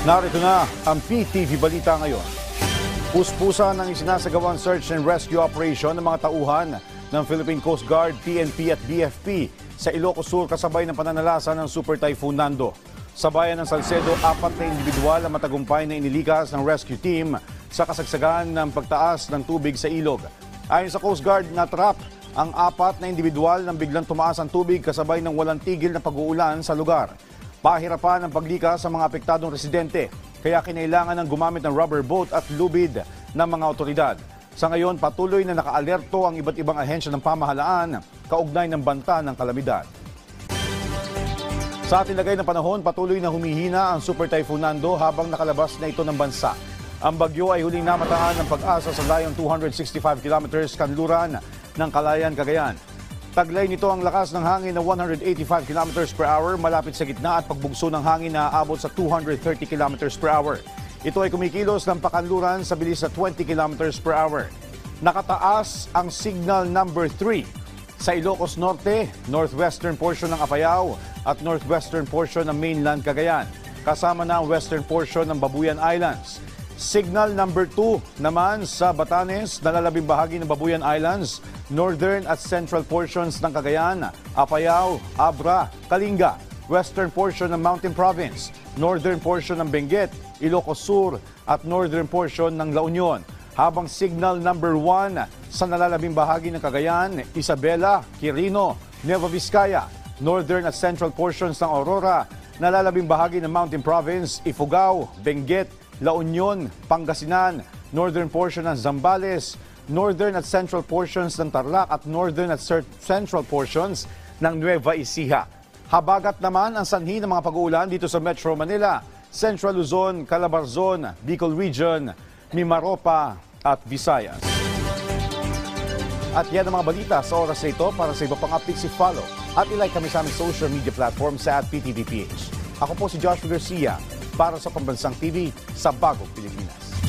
Narito na ang PTV Balita ngayon. Puspusan ng isinasagawang search and rescue operation ng mga tauhan ng Philippine Coast Guard, PNP at BFP sa Ilocos Sur kasabay ng pananalasa ng Super Typhoon Nando. Sa bayan ng Salcedo, 4 na individual ang matagumpay na inilikas ng rescue team sa kasagsagan ng pagtaas ng tubig sa ilog. Ayon sa Coast Guard, natrap ang 4 na individual nang biglang tumaas ang tubig kasabay ng walang tigil na pag-uulan sa lugar. Pahirapan ang paglikas sa mga apektadong residente, kaya kinailangan ng gumamit ng rubber boat at lubid ng mga otoridad. Sa ngayon, patuloy na nakaalerto ang iba't ibang ahensya ng pamahalaan kaugnay ng banta ng kalamidad. Sa ating lagay ng panahon, patuloy na humihina ang Super Typhoon Nando habang nakalabas na ito ng bansa. Ang bagyo ay huling namataan ng pag-asa sa layong 265 kilometers kanluran ng Calayan, Cagayan. Taglay nito ang lakas ng hangin na 185 kilometers per hour malapit sa gitna at pagbugso ng hangin na aabot sa 230 kilometers per hour. Ito ay kumikilos ng pakanluran sa bilis na 20 kilometers per hour. Nakataas ang signal number 3 sa Ilocos Norte, northwestern portion ng Apayao at northwestern portion ng mainland Cagayan. Kasama na ang western portion ng Babuyan Islands. Signal number 2 naman sa Batanes, nalalabing bahagi ng Babuyan Islands, northern at central portions ng Cagayan, Apayao, Abra, Kalinga, western portion ng Mountain Province, northern portion ng Benguet, Ilocos Sur at northern portion ng La Union. Habang signal number 1 sa nalalabing bahagi ng Cagayan, Isabela, Quirino, Nueva Vizcaya, northern at central portions ng Aurora, nalalabing bahagi ng Mountain Province, Ifugao, Benguet, La Union, Pangasinan, northern portion ng Zambales, northern at central portions ng Tarlac at northern at central portions ng Nueva Ecija. Habagat naman ang sanhi ng mga pag-uulan dito sa Metro Manila, Central Luzon, Calabarzon, Bicol Region, Mimaropa at Visayas. At yan ang mga balita sa oras na ito. Para sa iba pang updates, i-follow at ilike kami sa aming social media platform sa @PTVPH. Ako po si Joshua Garcia para sa Pambansang TV sa Bagong Pilipinas.